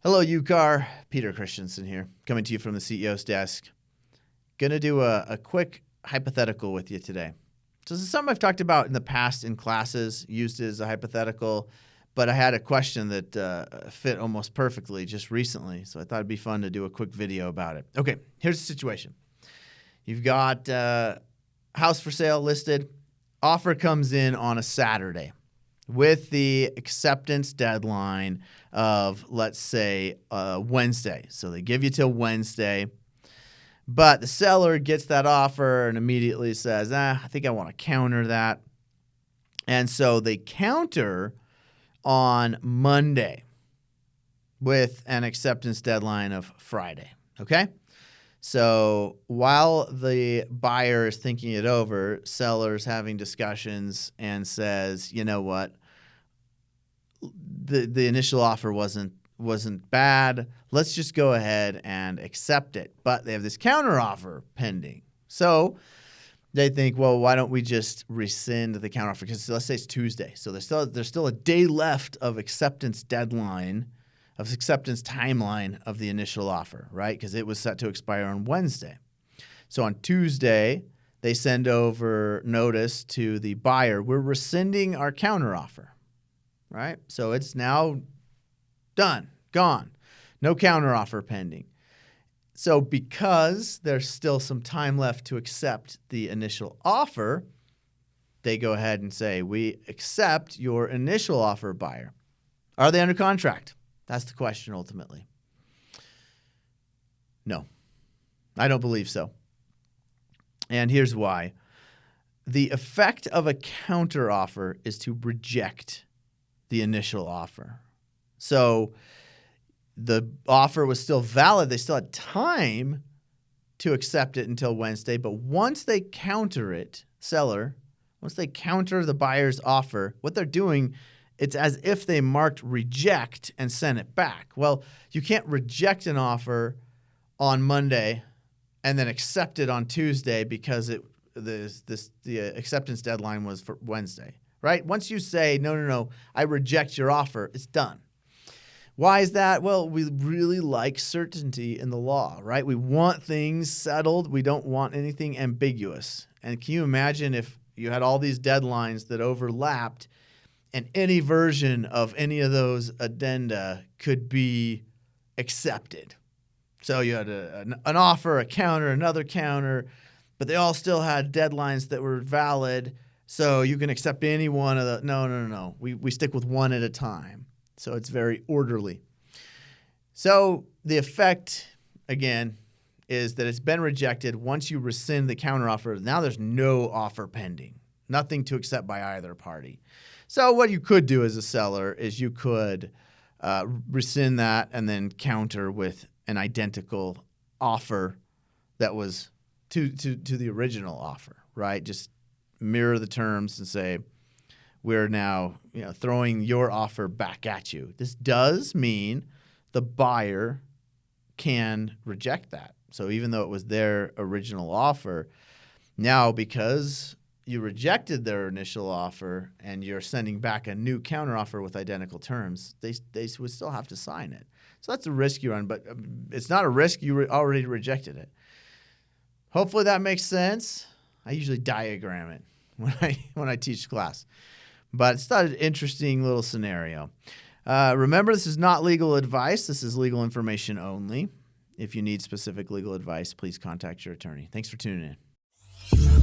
Hello, UCAR. Peter Christensen here, coming to you from the CEO's desk. Going to do a quick hypothetical with you today. So this is something I've talked about in the past in classes, used as a hypothetical, but I had a question that fit almost perfectly just recently, so I thought it'd be fun to do a quick video about it. Okay, here's the situation. You've got house for sale listed. Offer comes in on a Saturday with the acceptance deadline of, let's say, Wednesday. So they give you till Wednesday, but the seller gets that offer and immediately says, I think I want to counter that. And so they counter on Monday with an acceptance deadline of Friday, okay? So while the buyer is thinking it over, seller's having discussions and says, you know what, the initial offer wasn't bad. Let's just go ahead and accept it. But they have this counter offer pending. So they think, well, why don't we just rescind the counter offer? Because let's say it's Tuesday. So there's still a day left of acceptance deadline, of acceptance timeline of the initial offer, right? Because it was set to expire on Wednesday. So on Tuesday, they send over notice to the buyer, we're rescinding our counteroffer, right? So it's now done, gone, no counteroffer pending. So because there's still some time left to accept the initial offer, they go ahead and say, we accept your initial offer, buyer. Are they under contract? That's the question ultimately. No, I don't believe so. And here's why. The effect of a counteroffer is to reject the initial offer. So the offer was still valid. They still had time to accept it until Wednesday. But once they counter it, once they counter the buyer's offer, what they're doing, it's as if they marked reject and sent it back. Well, you can't reject an offer on Monday and then accept it on Tuesday because the acceptance deadline was for Wednesday, right? Once you say, no, I reject your offer, it's done. Why is that? Well, we really like certainty in the law, right? We want things settled. We don't want anything ambiguous. And can you imagine if you had all these deadlines that overlapped and any version of any of those addenda could be accepted? So you had an offer, a counter, another counter, but they all still had deadlines that were valid. So you can accept any one of the, no. We stick with one at a time. So it's very orderly. So the effect, again, is that it's been rejected. Once you rescind the counteroffer, now there's no offer pending, nothing to accept by either party. So what you could do as a seller is you could rescind that and then counter with an identical offer that was to the original offer, right? Just mirror the terms and say, we're now throwing your offer back at you. This does mean the buyer can reject that. So even though it was their original offer, now because you rejected their initial offer and you're sending back a new counteroffer with identical terms, they would still have to sign it. So that's a risk you run, but it's not a risk. You already rejected it. Hopefully that makes sense. I usually diagram it when I teach class, but it's not an interesting little scenario. Remember, this is not legal advice. This is legal information only. If you need specific legal advice, please contact your attorney. Thanks for tuning in.